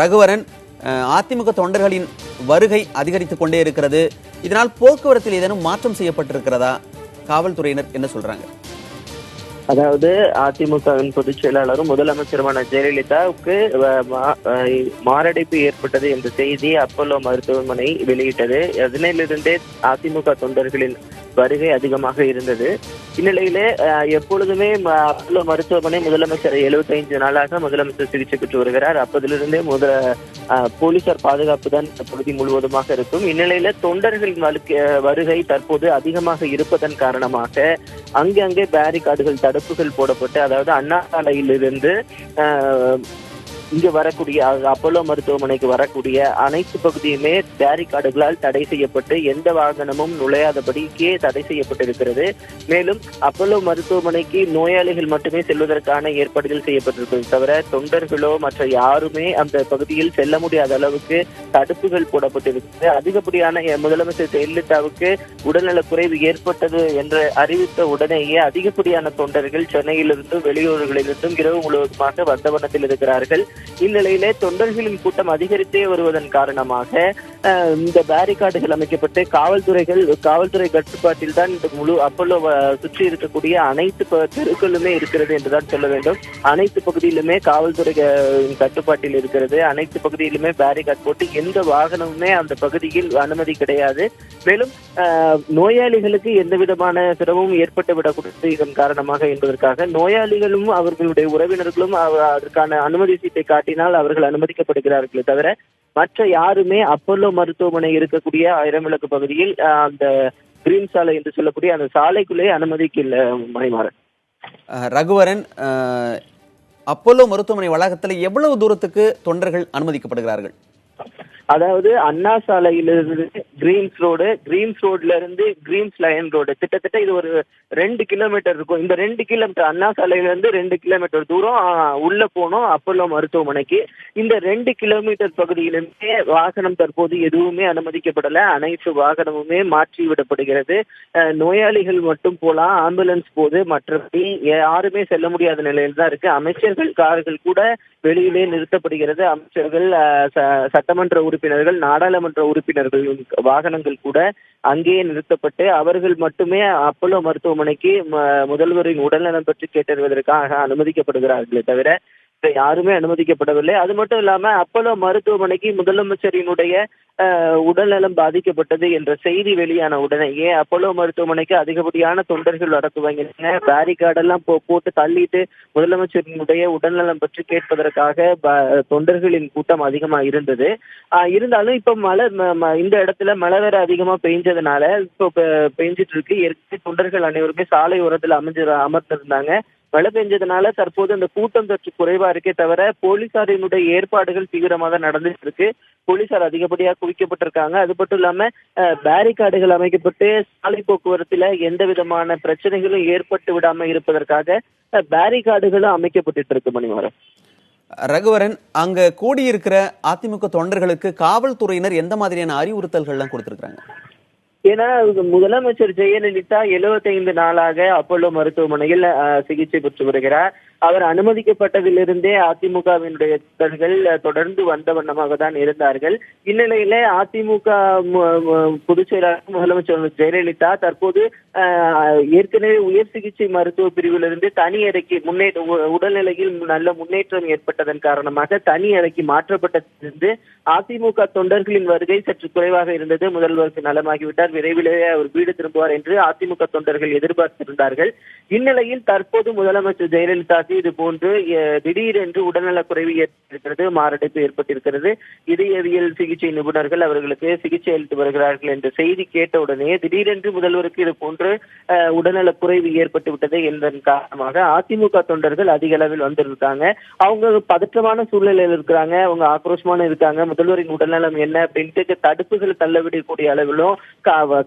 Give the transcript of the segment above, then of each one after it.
ரகுவரன், அதிமுக தொண்டர்களின் வருகை அதிகரித்துக் கொண்டே இருக்கிறது. இதனால் போக்குவரத்தில் ஏதேனும் மாற்றம் செய்யப்பட்டிருக்கிறதா? காவல்துறையினர் என்ன சொல்றாங்க? அதாவது அதிமுகவின் பொதுச் செயலாளரும் முதலமைச்சருமான ஜெயலலிதாவுக்கு மாரடைப்பு ஏற்பட்டது என்ற செய்தி அப்போலோ மருத்துவமனை வெளியிட்டது. அதனிலிருந்தே அதிமுக தொண்டர்களின் வருகை அதிகமாக இருந்தது. இந்நிலையிலே எப்பொழுதுமே அப்போலோ மருத்துவமனை முதலமைச்சர் 75 நாளாக முதலமைச்சர் சிகிச்சை பெற்று வருகிறார். அப்போதிலிருந்தே போலீசார் பாதுகாப்பு தான் பகுதி முழுவதுமாக இருக்கும். இந்நிலையில தொண்டர்களின் வருகை தற்போது அதிகமாக இருப்பதன் காரணமாக அங்கங்கே பேரிகார்டுகள், தடுப்புகள் போடப்பட்டு, அதாவது அண்ணா சாலையிலிருந்து இங்கு வரக்கூடிய அப்போலோ மருத்துவமனைக்கு வரக்கூடிய அனைத்து பகுதியுமே பேரிகார்டுகளால் தடை செய்யப்பட்டு எந்த வாகனமும் நுழையாதபடிக்கே தடை செய்யப்பட்டிருக்கிறது. மேலும் அப்போலோ மருத்துவமனைக்கு நோயாளிகள் மட்டுமே செல்வதற்கான ஏற்பாடுகள் செய்யப்பட்டிருக்கிறது தவிர தொண்டர்களோ மற்ற யாருமே அந்த பகுதியில் செல்ல முடியாத அளவுக்கு தடுப்புகள் போடப்பட்டிருக்கிறது. அதிகப்படியான முதலமைச்சர் ஜெயலலிதாவுக்கு உடல்நலக் குறைவு ஏற்பட்டது என்று அறிவித்த உடனேயே அதிகப்படியான தொண்டர்கள் சென்னையிலிருந்தும் வெளியூர்களிலிருந்தும் இரவு முழுவதுமாக வந்த வண்ணத்தில் இருக்கிறார்கள். இந்நிலையிலே தொண்டர்களின் கூட்டம் அதிகரித்தே வருவதன் காரணமாக இந்த பேரிகார்டுகள் அமைக்கப்பட்டு காவல்துறை கட்டுப்பாட்டில் தான் இந்த முழு அப்போலோ சுற்றி இருக்கக்கூடிய அனைத்து தெருக்களுமே இருக்கிறது என்றுதான் சொல்ல வேண்டும். அனைத்து பகுதியிலுமே காவல்துறை கட்டுப்பாட்டில் இருக்கிறது. அனைத்து பகுதியிலுமே பேரிகார்டு போட்டு எந்த வாகனமுமே அந்த பகுதியில் அனுமதி கிடையாது. மேலும் நோயாளிகளுக்கு எந்த விதமான சிரமமும் ஏற்பட்டு விடக்கூடாது இதன் காரணமாக என்பதற்காக நோயாளிகளும் அவர்களுடைய உறவினர்களும் அதற்கான அனுமதி சீட்டை காட்டினால் அவர்கள் அனுமதிக்கப்படுகிறார்களே தவிர மற்ற யாருமே அப்போலோ மருத்துவமனை இருக்கக்கூடிய ஆயிரம்விளக்கு பகுதியில் அந்த கிரீன் சாலை என்று சொல்லக்கூடிய அந்த சாலைக்குள்ளே அனுமதிக்கல. மணிமாறன், ரகுவரன், அப்போலோ மருத்துவமனை வளாகத்தில் எவ்வளவு தூரத்துக்கு தொண்டர்கள் அனுமதிக்கப்படுகிறார்கள்? அதாவது அண்ணா சாலையிலிருந்து கிரீன்ஸ் ரோட்ல இருந்து கிரீன்ஸ் லைன் ரோடு கிட்டத்தட்ட இது ஒரு 2 கிலோமீட்டர் இருக்கும். இந்த 2 கிலோமீட்டர் அண்ணா சாலையில இருந்து 2 கிலோமீட்டர் தூரம் உள்ள போனோம் அப்போலோ மருத்துவமனைக்கு. இந்த 2 கிலோமீட்டர் பகுதியிலுமே வாகனம் தற்போது எதுவுமே அனுமதிக்கப்படல. அனைத்து வாகனமுமே மாற்றி விடப்படுகிறது. நோயாளிகள் மட்டும் போலாம், ஆம்புலன்ஸ் போது, மற்றபடி யாருமே செல்ல முடியாத நிலையில் தான் இருக்கு. அமைச்சர்கள் கார்கள் கூட வெளியிலே நிறுத்தப்படுகிறது. அமைச்சர்கள், சட்டமன்ற உறுப்பினர்கள், நாடாளுமன்ற உறுப்பினர்கள் வாகனங்கள் கூட அங்கேயே நிறுத்தப்பட்டு அவர்கள் மட்டுமே அப்போலோ மருத்துவமனைக்கு முதல்வரின் உடல்நலம் பற்றி கேட்டறிவதற்காக அனுமதிக்கப்படுகிறார்களே தவிர யாருமே அனுமதிக்கப்படவில்லை. அது மட்டும் இல்லாம அப்போலோ மருத்துவமனைக்கு முதலமைச்சரினுடைய உடல்நலம் பாதிக்கப்பட்டது என்ற செய்தி வெளியான உடனேயே அப்போலோ மருத்துவமனைக்கு அதிகப்படியான தொண்டர்கள் வர துவங்கின. பேரிகார்டெல்லாம் போட்டு தள்ளிட்டு முதலமைச்சரினுடைய உடல்நலம் பற்றி கேட்பதற்காக தொண்டர்களின் கூட்டம் அதிகமா இருந்தது. இருந்தாலும் இப்ப இந்த இடத்துல மழை வேற அதிகமா பெஞ்சதுனால இப்ப பெஞ்சிட்டு இருக்கு. ஏற்கனவே தொண்டர்கள் அனைவருமே சாலை ஓரத்தில் அமர்ந்திருந்தாங்க. மழை பெஞ்சதுனால தற்போது அந்த கூட்டம் சற்று குறைவா இருக்கே தவிர போலீசாரினுடைய ஏற்பாடுகள் தீவிரமாக நடந்துட்டு இருக்கு. போலீசார் அதிகப்படியாக குவிக்கப்பட்டிருக்காங்க. அது மட்டும் இல்லாம பேரிகார்டுகள் அமைக்கப்பட்டு சாலை போக்குவரத்துல எந்த விதமான பிரச்சனைகளும் ஏற்பட்டு விடாம இருப்பதற்காக பேரிகார்டுகளும் அமைக்கப்பட்டு இருக்கு. மணிமாறன், ரகுவரன், அங்க கூடியிருக்கிற அதிமுக தொண்டர்களுக்கு காவல்துறையினர் எந்த மாதிரியான அறிவுறுத்தல்கள்லாம் கொடுத்திருக்காங்க? ஏன்னா முதலமைச்சர் ஜெயலலிதா 75 நாளாக அப்போலோ மருத்துவமனையில் சிகிச்சை பெற்று வருகிறார். அவர் அனுமதிக்கப்பட்டதிலிருந்தே அதிமுகவினுடைய தொண்டர்கள் தொடர்ந்து வந்த வண்ணமாக தான் இருந்தார்கள். இந்நிலையில அதிமுக பொதுச் செயலாளர் முதலமைச்சர் ஜெயலலிதா தற்போது ஏற்கனவே உயர் சிகிச்சை மருத்துவ பிரிவிலிருந்து தனி அறைக்கு உடல்நிலையில் நல்ல முன்னேற்றம் ஏற்பட்டதன் காரணமாக தனி அறைக்கு மாற்றப்பட்டதிலிருந்து அதிமுக தொண்டர்களின் வருகை சற்று குறைவாக இருந்தது. முதல்வருக்கு நலமாகிவிட்டார், விரைவிலேயே அவர் வீடு திரும்புவார் என்று அதிமுக தொண்டர்கள் எதிர்பார்த்திருந்தார்கள். இந்நிலையில் தற்போது முதலமைச்சர் ஜெயலலிதா இது போன்று திடீரென்று உடல்நலக் குறைவு ஏற்பட்டிருக்கிறது, மாரடைப்பு ஏற்பட்டிருக்கிறது. இதயவியல் சிகிச்சை நிபுணர்கள் அவர்களுக்கு சிகிச்சை அளித்து வருகிறார்கள் என்ற செய்தி கேட்டவுடனே திடீரென்று முதல்வருக்கு இது போன்று உடல்நலக் குறைவு ஏற்பட்டு விட்டது என்பதன் காரணமாக அதிமுக தொண்டர்கள் அதிக அளவில் வந்திருக்காங்க. அவங்க பதற்றமான சூழ்நிலையில் இருக்கிறாங்க, அவங்க ஆக்ரோஷமான இருக்காங்க. முதல்வரின் உடல்நலம் என்ன அப்படின்ட்டு தடுப்புகள் தள்ளவிடக்கூடிய அளவிலும்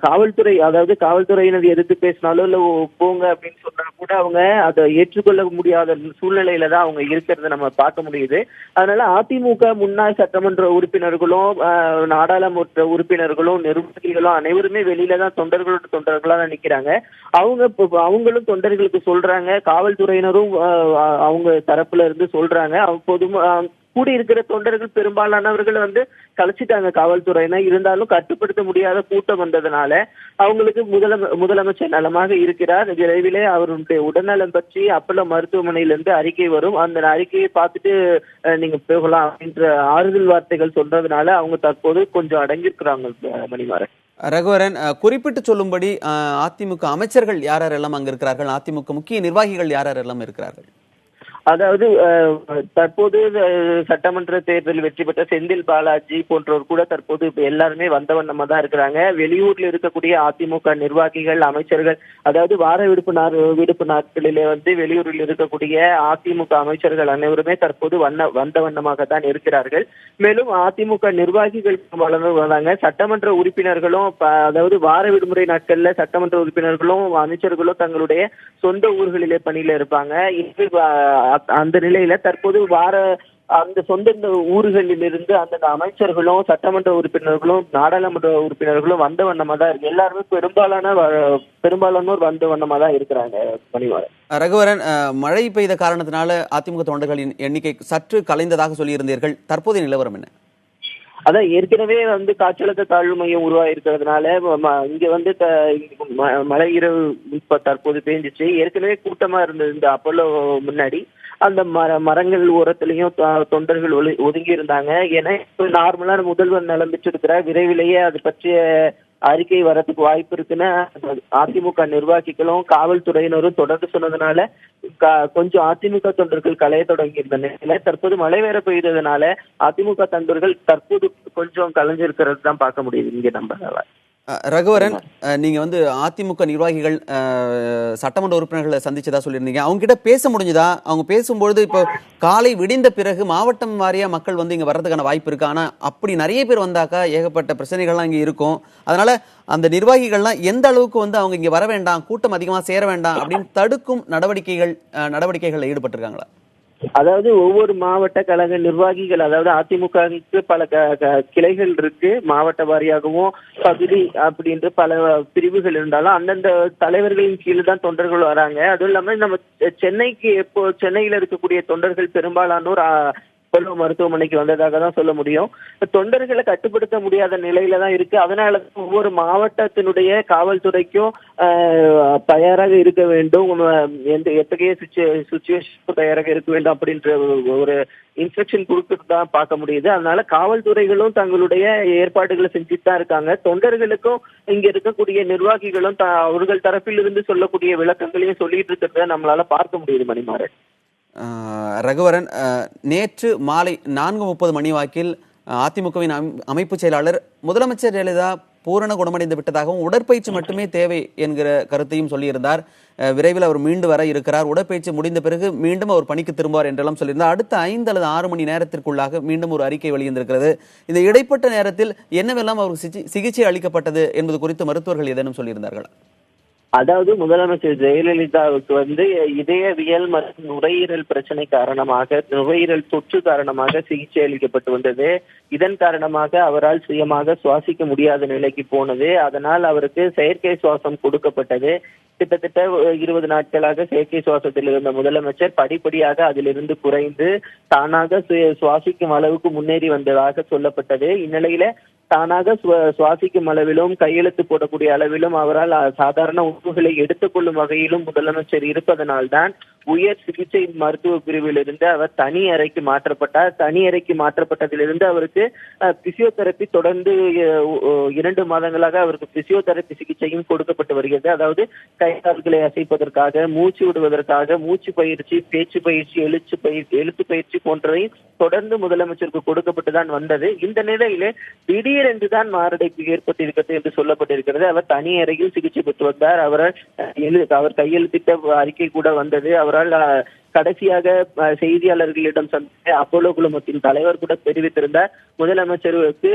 காவல்துறை, அதாவது காவல்துறையினர் எதிர்த்து பேசினாலும் இல்ல போங்க அப்படின்னு சொன்னா கூட அவங்க அதை ஏற்றுக்கொள்ள முடியாத சூழ்நிலையில தான் அவங்க இருக்கிறத நம்ம பார்க்க முடியுது. அதனால அதிமுக முன்னாள் சட்டமன்ற உறுப்பினர்களும் நாடாளுமன்ற உறுப்பினர்களும் நிர்வாகிகளும் அனைவருமே வெளியில தான் தொண்டர்களா தான் நிக்கிறாங்க. அவங்களும் தொண்டர்களுக்கு சொல்றாங்க, காவல்துறையினரும் அவங்க தரப்புல இருந்து சொல்றாங்க. கூடியிருக்கிற தொண்டர்கள் பெரும்பாலானவர்கள் கலைச்சிட்டாங்க காவல்துறையினர். இருந்தாலும் கட்டுப்படுத்த முடியாத கூட்டம் வந்ததுனால அவங்களுக்கு முதலமைச்சர் நலமாக இருக்கிறார், விரைவிலே அவருடைய உடல்நலம் பற்றி அப்பல்லோ மருத்துவமனையிலிருந்து அறிக்கை வரும், அந்த அறிக்கையை பார்த்துட்டு நீங்க போகலாம் அப்படின்ற ஆறுதல் வார்த்தைகள் சொல்றதுனால அவங்க தற்போது கொஞ்சம் அடங்கியிருக்கிறாங்க. மணிமாறன், ரகுவரன், குறிப்பிட்டு சொல்லும்படி அதிமுக அமைச்சர்கள் யாரெல்லாம் அங்க இருக்கிறார்கள், அதிமுக முக்கிய நிர்வாகிகள் யாரெல்லாம் இருக்கிறார்கள்? அதாவது தற்போது சட்டமன்ற தேர்தலில் வெற்றி பெற்ற செந்தில் பாலாஜி போன்றோர் கூட தற்போது எல்லாருமே வந்த வண்ணமா தான் இருக்கிறாங்க. வெளியூர்ல இருக்கக்கூடிய அதிமுக நிர்வாகிகள், அமைச்சர்கள், அதாவது வார விடுப்பு நாட்களிலே வெளியூரில் இருக்கக்கூடிய அதிமுக அமைச்சர்கள் அனைவருமே தற்போது வந்த வண்ணமாக தான் இருக்கிறார்கள். மேலும் அதிமுக நிர்வாகிகள் வந்தாங்க. சட்டமன்ற உறுப்பினர்களும் அதாவது வார விடுமுறை நாட்கள்ல சட்டமன்ற உறுப்பினர்களும் அமைச்சர்களும் தங்களுடைய சொந்த ஊர்களிலே பணியில இருப்பாங்க. அந்த நிலையில தற்போது அந்த சொந்த ஊர்களில் இருந்து அந்த அமைச்சர்களும் சட்டமன்ற உறுப்பினர்களும் நாடாளுமன்ற உறுப்பினர்களும் வந்த வண்ணமா தான் இருக்கு. எல்லாருமே பெரும்பாலானோர் வந்த வண்ணமா தான் இருக்கிறாங்க. மணிவாரன், ரகுவரன், மழை பெய்த காரணத்தினால அதிமுக தொண்டர்களின் எண்ணிக்கை சற்று கலைந்ததாக சொல்லியிருந்தீர்கள். தற்போதைய நிலவரம் என்ன? அதான் ஏற்கனவே காற்றழுத்த தாழ்வு மையம் உருவாகி இருக்கிறதுனால இங்க மழை இரவு தற்போது பெய்ஞ்சிச்சு. ஏற்கனவே கூட்டமா இருந்தது இந்த அப்பல்லோ முன்னாடி. அந்த மரங்கள் ஓரத்திலையும் தொண்டர்கள் ஒதுங்கி இருந்தாங்க. ஏன்னா இப்ப நார்மலா முதல்வர் நலம் பெற்றிருக்கிறார், விரைவிலேயே அது பற்றிய அறிக்கை வரதுக்கு வாய்ப்பு இருக்குன்னு அதிமுக நிர்வாகிகளும் காவல்துறையினரும் தொடர்ந்து சொன்னதுனால கொஞ்சம் அதிமுக தொண்டர்கள் கலைய தொடங்கி இருந்த நிலையில தற்போது மழை வேற பெய்ததுனால அதிமுக தொண்டர்கள் தற்போது கொஞ்சம் கலைஞ்சிருக்கிறது தான் பார்க்க முடியுது இங்க நம்ம. ரகுவரன், நீங்க அதிமுக நிர்வாகிகள் சட்டமன்ற உறுப்பினர்களை சந்திச்சதா சொல்லியிருந்தீங்க. அவங்க கிட்ட பேச முடிஞ்சதா? அவங்க பேசும்பொழுது இப்போ காலை விடிந்த பிறகு மாவட்டம் வாரியா மக்கள் இங்க வர்றதுக்கான வாய்ப்பு இருக்கு. ஆனா அப்படி நிறைய பேர் வந்தாக்கா ஏகப்பட்ட பிரச்சனைகள்லாம் இங்க இருக்கும். அதனால அந்த நிர்வாகிகள்லாம் எந்த அளவுக்கு அவங்க இங்க வர வேண்டாம், கூட்டம் அதிகமா சேர வேண்டாம் அப்படின்னு தடுக்கும் நடவடிக்கைகள்ல ஈடுபட்டிருக்காங்களா? அதாவது ஒவ்வொரு மாவட்ட கழக நிர்வாகிகள், அதாவது அதிமுகவுக்கு பல கிளைகள் இருக்கு, மாவட்ட வாரியாகவும் பகுதி அப்படின்ற பல பிரிவுகள் இருந்தாலும் அந்தந்த தலைவர்களின் கீழே தான் தொண்டர்கள் வராங்க. அதுவும் இல்லாம நம்ம சென்னையில இருக்கக்கூடிய தொண்டர்கள் பெரும்பாலானோர் அப்பல்லோ மருத்துவமனைக்கு வந்ததாக தான் சொல்ல முடியும். தொண்டர்களை கட்டுப்படுத்த முடியாத நிலையில தான் இருக்கு. அதனால ஒவ்வொரு மாவட்டத்தினுடைய காவல்துறைக்கும் தயாராக இருக்க வேண்டும், எத்தகைய சுச்சுவேஷன் தயாராக இருக்க வேண்டும் அப்படின்ற ஒரு இன்ஸ்ட்ரக்ஷன் கொடுத்துட்டு தான் பார்க்க முடியுது. அதனால காவல்துறைகளும் தங்களுடைய ஏற்பாடுகளை செஞ்சுட்டு தான் இருக்காங்க. தொண்டர்களுக்கும் இங்க இருக்கக்கூடிய நிர்வாகிகளும் அவர்கள் தரப்பில் இருந்து சொல்லக்கூடிய விளக்கங்களையும் சொல்லிட்டு இருக்கிறத நம்மளால பார்க்க முடியுது. மணிமாறன், ரகுவரன், நேற்று மாலை 4:30 மணி வாக்கில் அதிமுகவின் அமைப்பு செயலாளர் முதலமைச்சர் ஜெயலலிதா பூரண குணமடைந்து விட்டதாகவும் உடற்பயிற்சி மட்டுமே தேவை என்கிற கருத்தையும் சொல்லியிருந்தார். விரைவில் அவர் மீண்டு வர இருக்கிறார், உடற்பயிற்சி முடிந்த பிறகு மீண்டும் அவர் பணிக்கு திரும்புவார் என்றெல்லாம் சொல்லியிருந்தார். அடுத்த 5 அல்லது 6 மணி நேரத்திற்குள்ளாக மீண்டும் ஒரு அறிக்கை வெளியிருந்திருக்கிறது. இந்த இடைப்பட்ட நேரத்தில் என்னவெல்லாம் அவருக்கு சிகிச்சை அளிக்கப்பட்டது என்பது குறித்து மருத்துவர்கள் ஏதேனும் சொல்லியிருந்தார்களா? அதாவது முதலமைச்சர் ஜெயலலிதாவுக்கு இதயவியல் மற்றும் நுரையீரல் பிரச்சனை காரணமாக, நுரையீரல் தொற்று காரணமாக சிகிச்சை அளிக்கப்பட்டு வந்தது. இதன் காரணமாக அவரால் சுயமாக சுவாசிக்க முடியாத நிலைக்கு போனது. அதனால் அவருக்கு செயற்கை சுவாசம் கொடுக்கப்பட்டது. கிட்டத்தட்ட 20 நாட்களாக செயற்கை சுவாசத்தில் இருந்த முதலமைச்சர் படிப்படியாக அதிலிருந்து குறைந்து தானாக சுவாசிக்கும் அளவுக்கு முன்னேறி வந்ததாக சொல்லப்பட்டது. இந்நிலையில தானாக சுவாசிக்கும் அளவிலும் கையெழுத்து போடக்கூடிய அளவிலும் அவரால் சாதாரண உணவுகளை எடுத்துக்கொள்ளும் வகையிலும் முதலமைச்சர் இருப்பதனால்தான் உயர் சிகிச்சை மருத்துவ பிரிவில் இருந்து அவர் தனி அறைக்கு மாற்றப்பட்டார். தனி அறைக்கு மாற்றப்பட்டதிலிருந்து அவருக்கு பிசியோதெரப்பி தொடர்ந்து 2 மாதங்களாக அவருக்கு பிசியோதெரப்பி சிகிச்சையும் கொடுக்கப்பட்டு வருகிறது. அதாவது கை கால்களை அசைப்பதற்காக, மூச்சு விடுவதற்காக மூச்சு பயிற்சி, பேச்சு பயிற்சி, எழுத்து பயிற்சி போன்றவை தொடர்ந்து முதலமைச்சருக்கு கொடுக்கப்பட்டுதான் வந்தது. இந்த நிலையிலே திடீரென்றுதான் மாரடைப்பு ஏற்பட்டிருக்கிறது என்று சொல்லப்பட்டிருக்கிறது. அவர் தனி அறையில் சிகிச்சை பெற்று வந்தார். அவர் கையெழுத்திட்ட அறிக்கை கூட வந்தது. அவரால் கடைசியாக செய்தியாளர்களிடம் சந்தித்த அப்போலோ குழுமத்தின் தலைவர் கூட தெரிவித்திருந்தார், முதலமைச்சருக்கு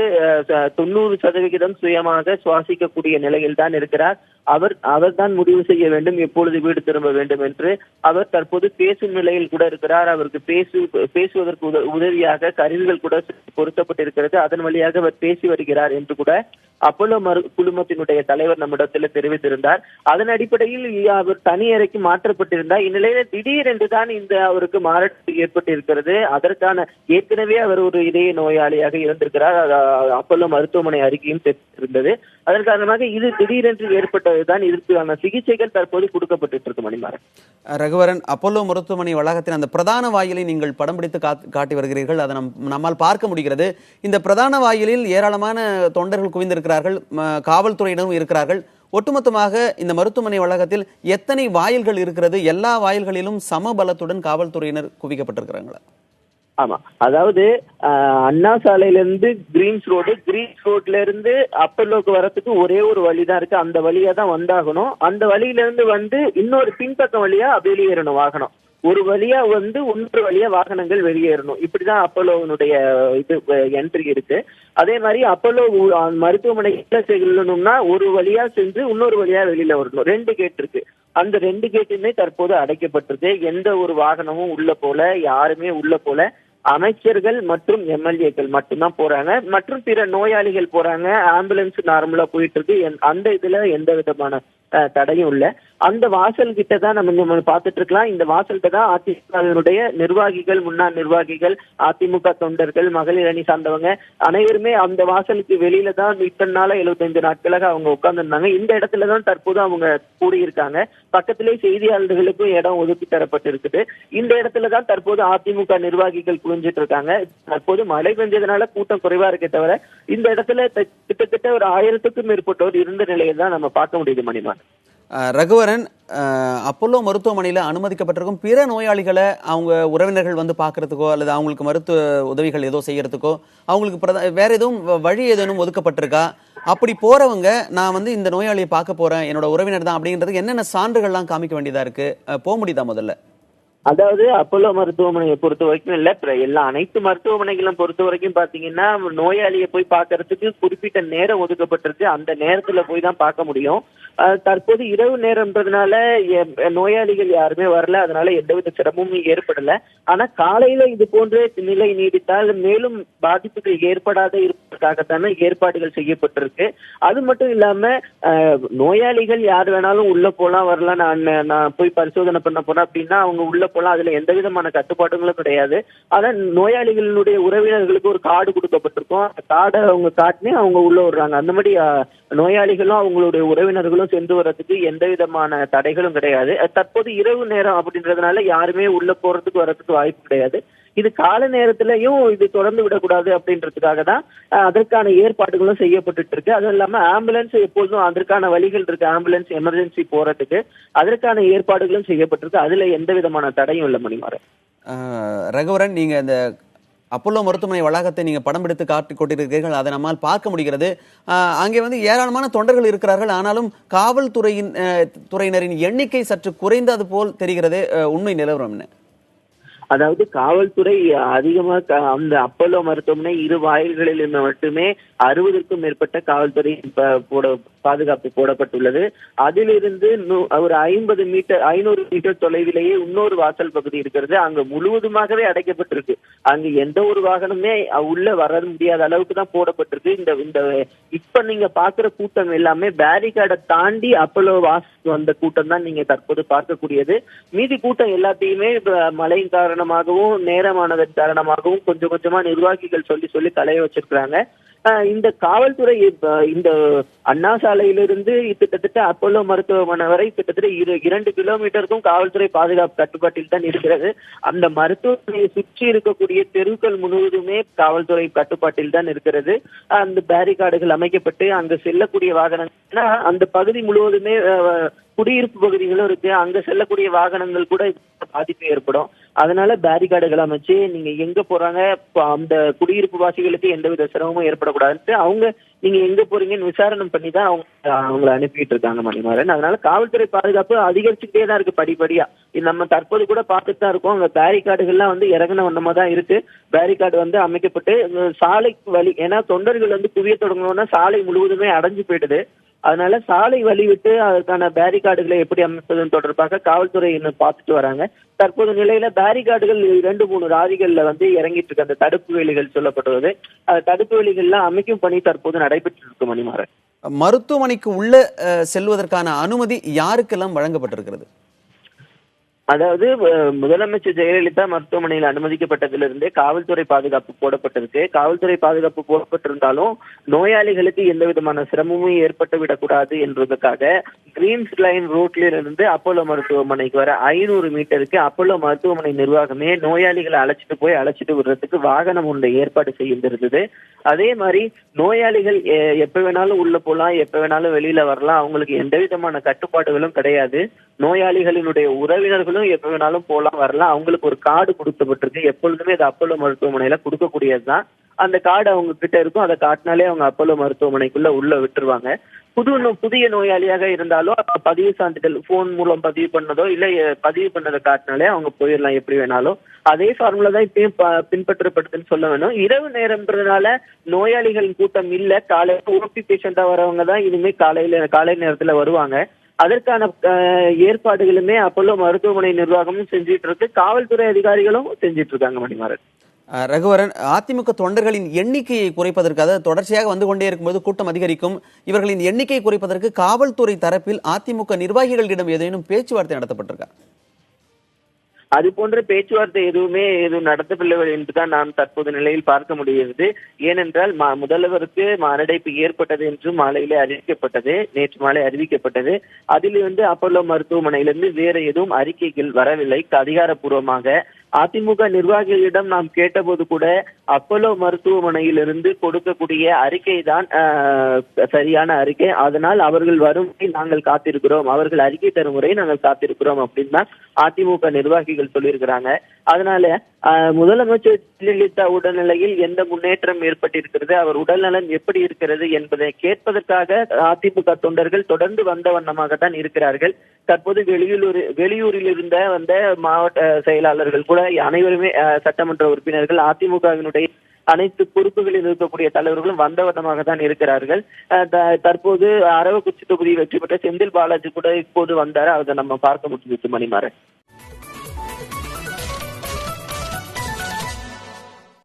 90% சுயமாக சுவாசிக்கக்கூடிய நிலையில் தான் இருக்கிறார். அவர் தான் முடிவு செய்ய வேண்டும் எப்பொழுது வீடு திரும்ப வேண்டும் என்று. அவர் தற்போது பேசும் நிலையில் கூட இருக்கிறார். அவருக்கு பேசுவதற்கு உதவியாக கருவிகள் கூட பொருத்தப்பட்டிருக்கிறது. அதன் வழியாக அவர் பேசி வருகிறார் என்று கூட அப்போலோ குழுமத்தினுடைய தலைவர் நம்மிடத்தில் தெரிவித்திருந்தார். அதன் அடிப்படையில் அவர் தனி அறைக்கு மாற்றப்பட்டிருந்தார். இந்நிலையில திடீரென்று தான் இந்த அவருக்கு மாரடைப்பு ஏற்பட்டிருக்கிறது. அதற்கான ஏற்கனவே அவர் ஒரு இதய நோயாளியாக இருந்திருக்கிறார். அப்போலோ மருத்துவமனை அறிக்கையும் தெரிவித்திருந்தது. அதன் காரணமாக இது திடீரென்று ஏற்பட்டதுதான். இதற்கான சிகிச்சைகள் தற்போது கொடுக்கப்பட்டு இருக்கு. மணிமாறன், ரகுவரன், அப்போலோ மருத்துவமனை வளாகத்தின் அந்த பிரதான வாயிலை நீங்கள் படம் பிடித்து காட்டி வருகிறீர்கள். அதை நம்மால் பார்க்க முடிகிறது. இந்த பிரதான வாயிலில் ஏராளமான தொண்டர்கள் குவிந்திருக்கிறார்கள், காவல்துறையினரும் இருக்கிறார்கள். ஒட்டுமொத்தமாக இந்த மருத்துவமனை வளாகத்தில் எத்தனை வாயில்கள் இருக்கிறது? எல்லா வாயில்களிலும் சம பலத்துடன் காவல்துறையினர் குவிக்கப்பட்டிருக்கிறாங்களா? ஆமா, அதாவது அண்ணா சாலையிலிருந்து கிரீன்ஸ் ரோட்ல இருந்து அப்பல்லோக்கு வரத்துக்கு ஒரே ஒரு வழிதான் இருக்கு. அந்த வழியா தான் வந்தாகணும். அந்த வழியில இருந்து வந்து இன்னொரு பின்பக்கம் வழியா வெளியேறணும் வாகனம். ஒரு வழியா வந்து இன்னொரு வழியா வாகனங்கள் வெளியேறணும். இப்படிதான் அப்பல்லோனுடைய இது என்ட்ரி இருக்கு. அதே மாதிரி அப்பல்லோ மருத்துவமனை செல்லணும்னா ஒரு வழியா சென்று இன்னொரு வழியா வெளியில வரணும். 2 கேட் இருக்கு. அந்த 2 கேட்டுமே தற்போது அடைக்கப்பட்டிருக்கு. எந்த ஒரு வாகனமும் உள்ள போல, யாருமே உள்ள போல. அமைச்சர்கள் மற்றும் எம்எல்ஏக்கள் மட்டும்தான் போறாங்க. மற்றும் பிற நோயாளிகள் போறாங்க. ஆம்புலன்ஸ் நார்மலா போயிட்டு இருக்கு. அந்த இதுல எந்த விதமான தடையும் இல்ல. அந்த வாசல் கிட்ட தான் நம்ம பார்த்துட்டு இருக்கலாம். இந்த வாசல்கிட்ட தான் அதிமுகவினுடைய நிர்வாகிகள், முன்னாள் நிர்வாகிகள், அதிமுக தொண்டர்கள், மகளிர் அணி சார்ந்தவங்க அனைவருமே அந்த வாசலுக்கு வெளியில தான் இத்தனை நாளா 75 நாட்களாக அவங்க உட்கார்ந்து இருந்தாங்க. இந்த இடத்துலதான் தற்போது அவங்க கூடியிருக்காங்க. பக்கத்திலே செய்தியாளர்களுக்கும் இடம் ஒதுக்கி தரப்பட்டு இருக்குது. இந்த இடத்துலதான் தற்போது அதிமுக நிர்வாகிகள் குவிஞ்சிட்டு இருக்காங்க. தற்போது மழை பெஞ்சதுனால கூட்டம் குறைவா இருக்கே தவிர இந்த இடத்துல கிட்டத்தட்ட ஒரு 1000க்கும் மேற்பட்டோர் இருந்த நிலையை தான் நம்ம பார்க்க முடியுது. மணிமான், ரகுவரன், அப்போலோ மருத்துவமனையில் அனுமதிக்கப்பட்டிருக்கும் பிற நோயாளிகளை அவங்க உறவினர்கள் வந்து பார்க்கறதுக்கோ அல்லது அவங்களுக்கு மருத்துவ உதவிகள் ஏதோ செய்யறதுக்கோ அவங்களுக்கு வேற எதுவும் வழி ஏதேனும் ஒதுக்கப்பட்டிருக்கா? அப்படி போறவங்க நான் வந்து இந்த நோயாளியை பார்க்க போறேன், என்னோட உறவினர் தான் அப்படின்றதுக்கு என்னென்ன சான்றுகள்லாம் காமிக்க வேண்டியதா இருக்கு? போக முடியுதா முதல்ல? அதாவது அப்போலோ மருத்துவமனையை பொறுத்த வரைக்கும் இல்ல, அனைத்து மருத்துவமனைகளும் பொறுத்த வரைக்கும் பாத்தீங்கன்னா நோயாளியை போய் பார்க்கறதுக்கு குறிப்பிட்ட நேரம் ஒதுக்கப்பட்டிருக்கு. அந்த நேரத்துல போய் தான் பார்க்க முடியும். தற்போது இரவு நேரம்ன்றதுனால நோயாளிகள் யாருமே வரல. அதனால எந்தவித சிரமமும் ஏற்படல. ஆனா காலையில இது போன்ற நிலை நீடித்தால் மேலும் பாதிப்புகள் ஏற்படாத இருப்பதற்காகத்தானே ஏற்பாடுகள் செய்யப்பட்டிருக்கு. அது மட்டும் இல்லாம நோயாளிகள் யார் வேணாலும் உள்ள போலாம் வரலாம். நான் போய் பரிசோதனை பண்ண போறேன் அப்படின்னா அவங்க உள்ள போலாம். அதுல எந்த விதமான கட்டுப்பாடுகளும் கிடையாது. ஆனா நோயாளிகளுடைய உறவினர்களுக்கு ஒரு கார்டு கொடுக்கப்பட்டிருக்கும். கார்டை அவங்க காட்டினே அவங்க உள்ள விடுறாங்க. அந்த மாதிரி நோயாளிகளும் அவங்களுடைய உறவினர்களும் சென்று வர்றதுக்கு எந்த விதமான தடைகளும் கிடையாது. தற்போது இரவு நேரம் அப்படின்றதுனால யாருமே உள்ள போறதுக்கு வர்றதுக்கு வாய்ப்பு கிடையாது. இது கால நேரத்திலையும் இது தொடர்ந்து விடக்கூடாது அப்படின்றதுக்காக தான் அதற்கான ஏற்பாடுகளும் செய்யப்பட்டு இருக்கு. அதுவும் இல்லாம ஆம்புலன்ஸ் எப்போதும் அதற்கான வழிகள் இருக்கு. ஆம்புலன்ஸ் எமர்ஜென்சி போறதுக்கு அதற்கான ஏற்பாடுகளும் செய்யப்பட்டிருக்கு. அதுல எந்த விதமான தடையும் இல்லை. மணிமாறன், ரகுவரன், நீங்க இந்த அப்போலோ மருத்துவமனை வளாகத்தை நீங்க படம் எடுத்து காட்டி கொண்டிருக்கிறீர்கள். அதை நம்மால் பார்க்க முடிகிறது. அங்கே வந்து ஏராளமான தொண்டர்கள் இருக்கிறார்கள். ஆனாலும் துறையினரின் எண்ணிக்கை சற்று குறைந்தது போல் தெரிகிறது. உண்மை நிலவரம் என்ன? அதாவது காவல்துறை அதிகமாக அந்த அப்போலோ மருத்துவமனை 2 வாயில்களில் மட்டுமே 60க்கும் மேற்பட்ட காவல்துறை பாதுகாப்பு போடப்பட்டுள்ளது. அதிலிருந்து ஒரு 500 மீட்டர் தொலைவிலேயே இன்னொரு வாசல் பகுதி இருக்கிறது. அங்கு முழுவதுமாகவே அடைக்கப்பட்டிருக்கு. அங்கு எந்த ஒரு வாகனமே உள்ள வர முடியாத அளவுக்கு தான் போடப்பட்டிருக்கு. இந்த இப்ப நீங்க பாக்குற கூட்டம் எல்லாமே பேரிகார்டை தாண்டி அப்போலோ வாசல் வந்த கூட்டம் தான் நீங்க தற்போது பார்க்கக்கூடியது. மீதி கூட்டம் எல்லாத்தையுமே மழையின் காரணமாகவும் நேரமானதன் காரணமாகவும் கொஞ்சம் கொஞ்சமா நிர்வாகிகள் சொல்லி கலைய வச்சிருக்கிறாங்க. இந்த காவல்துறை இந்த அண்ணா சாலையிலிருந்து கிட்டத்தட்ட அப்போலோ மருத்துவமனை வரை கிட்டத்தட்ட 2 கிலோமீட்டருக்கும் காவல்துறை பாதுகாப்பு கட்டுப்பாட்டில் தான் இருக்கிறது. அந்த மருத்துவமனையை சுற்றி இருக்கக்கூடிய தெருக்கள் முழுவதுமே காவல்துறை கட்டுப்பாட்டில் தான் இருக்கிறது. அந்த பேரிகார்டுகள் அமைக்கப்பட்டு அங்கு செல்லக்கூடிய வாகனங்கள் அந்த பகுதி முழுவதுமே குடியிருப்பு பகுதிகளும் இருக்கு. அங்க செல்லக்கூடிய வாகனங்கள் கூட பாதிப்பு ஏற்படும். அதனால பேரிகார்டுகள் அமைச்சு நீங்க எங்க போறாங்க, அந்த குடியிருப்பு வாசிகளுக்கு எந்தவித சிரமமும் ஏற்படக்கூடாது. அவங்க நீங்க எங்க போறீங்கன்னு விசாரணை பண்ணி தான் அவங்களை அனுப்பிட்டு இருக்காங்க. மணிமாறன், அதனால காவல்துறை பாதுகாப்பு அதிகரிச்சுட்டே தான் இருக்கு படிப்படியா. நம்ம தற்போது கூட பார்த்துட்டு தான் இருக்கோம். அங்க பேரிகார்டுகள்லாம் வந்து இறங்கின வண்ணமா தான் இருக்கு. பேரிகார்டு வந்து அமைக்கப்பட்டு சாலைக்கு வழி, ஏன்னா தொண்டர்கள் வந்து குவிய தொடங்கணும்னா சாலை முழுவதுமே அடைஞ்சு போயிடுது. அதனால சாலை வழிவிட்டு அதற்கான பேரிகார்டுகளை எப்படி அமைப்பது தொடர்பாக காவல்துறை இன்னும் பார்த்துட்டு வராங்க. தற்போது நிலையில பேரிகார்டுகள் 2-3 ராதிகள்ல இறங்கிட்டு இருக்கு. அந்த தடுப்பு வேலிகள் சொல்லப்படுவது, அந்த தடுப்பு வேலிகள்ல அமைக்கும் பணி தற்போது நடைபெற்று இருக்கு மணிமாறன். மருத்துவமனைக்கு உள்ள செல்வதற்கான அனுமதி யாருக்கெல்லாம் வழங்கப்பட்டிருக்கிறது? அதாவது முதலமைச்சர் ஜெயலலிதா மருத்துவமனையில் அனுமதிக்கப்பட்டதிலிருந்தே காவல்துறை பாதுகாப்பு போடப்பட்டிருக்கு. காவல்துறை பாதுகாப்பு போடப்பட்டிருந்தாலும் நோயாளிகளுக்கு எந்த விதமான சிரமமும் ஏற்பட்டு விடக்கூடாது என்பதற்காக கிரீன்ஸ் லைன் ரோட்ல இருந்து அப்போலோ மருத்துவமனைக்கு வர 500 மீட்டருக்கு அப்போலோ மருத்துவமனை நிர்வாகமே நோயாளிகளை அழைச்சிட்டு விடுறதுக்கு வாகனம் ஒன்றை ஏற்பாடு செய்திருந்தது. அதே மாதிரி நோயாளிகள் எப்ப வேணாலும் உள்ள போலாம், எப்ப வேணாலும் வெளியில வரலாம். அவங்களுக்கு எந்த விதமான கட்டுப்பாடுகளும் கிடையாது. நோயாளிகளினுடைய உறவினர்களும் எப்ப வேணாலும் போலாம் வரலாம். அவங்களுக்கு ஒரு கார்டு கொடுக்கப்பட்டிருக்கு. எப்பொழுதுமே அது அப்போலோ மருத்துவமனையில கொடுக்கக்கூடியதுதான். அந்த கார்டு அவங்க கிட்ட இருக்கும். அதை காட்டினாலே அவங்க அப்போலோ மருத்துவமனைக்குள்ள உள்ள விட்டுருவாங்க. புதிய நோயாளியாக இருந்தாலும் பதிவு சான்றிதழ் போன் மூலம் பதிவு பண்ணதோ இல்ல பதிவு பண்ணதை காட்டினாலே அவங்க போயிடலாம் எப்படி வேணாலும். அதே ஃபார்முலா தான் இப்பயும் பின்பற்றப்படுதுன்னு சொல்ல வேணும். இரவு நேரம்ன்றதுனால நோயாளிகளின் கூட்டம் இல்ல. காலையில ஓபி பேஷண்டா வரவங்க தான் இனிமே காலை நேரத்துல வருவாங்க. அதற்கான ஏற்பாடுகளுமே அப்போலோ மருத்துவமனை நிர்வாகமும் செஞ்சிட்டு இருக்கு, காவல்துறை அதிகாரிகளும் செஞ்சிட்டு இருக்காங்க மணிமாறன். ரகுவரன், அதிமுக தொண்டர்களின் எண்ணிக்கையை குறைப்பதற்கு, அதாவது தொடர்ச்சியாக வந்து கொண்டே இருக்கும்போது கூட்டம் அதிகரிக்கும், இவர்களின் எண்ணிக்கையை குறைப்பதற்கு காவல்துறை தரப்பில் அதிமுக நிர்வாகிகளிடம் ஏதேனும் பேச்சுவார்த்தை நடத்தப்பட்டிருக்கா? அது போன்ற பேச்சுவார்த்தை எதுவும் நடத்தவில்லை என்றுதான் நாம் தற்போது நிலையில் பார்க்க முடிகிறது. ஏனென்றால் முதல்வருக்கு மாரடைப்பு ஏற்பட்டது என்று நேற்று மாலை அறிவிக்கப்பட்டது. அதிலிருந்து அப்போலோ மருத்துவமனையிலிருந்து வேற எதுவும் அறிக்கைகள் வரவில்லை அதிகாரப்பூர்வமாக. அதிமுக நிர்வாகிகளிடம் நாம் கேட்டபோது கூட அப்போலோ மருத்துவமனையிலிருந்து கொடுக்கக்கூடிய அறிக்கை தான் சரியான அறிக்கை, அதனால் அவர்கள் வரும் நாங்கள் காத்திருக்கிறோம், அவர்கள் அறிக்கை தரும் முறை நாங்கள் காத்திருக்கிறோம் அப்படின்னு தான் அதிமுக நிர்வாகிகள் சொல்லியிருக்கிறாங்க. அதனால முதலமைச்சர் ஜெயலலிதா உடல்நிலையில் எந்த முன்னேற்றம் ஏற்பட்டிருக்கிறது, அவர் உடல்நலன் எப்படி இருக்கிறது என்பதை கேட்பதற்காக அதிமுக தொண்டர்கள் தொடர்ந்து வந்த வண்ணமாகத்தான் இருக்கிறார்கள். தற்போது வெளியூரில் வந்த மாவட்ட செயலாளர்கள் கூட அனைவருமே சட்டமன்ற உறுப்பினர்கள், அதிமுகவினுடைய அனைத்து பொறுப்புகளில் இருக்கக்கூடிய தலைவர்களும் வந்த வண்ணமாக தான் இருக்கிறார்கள். தற்போது அரவக்குறிச்சி தொகுதியை வெற்றி பெற்ற செந்தில் பாலாஜி கூட இப்போது வந்தாரு, அதை நம்ம பார்க்க முடிஞ்சது மணிமாறன்.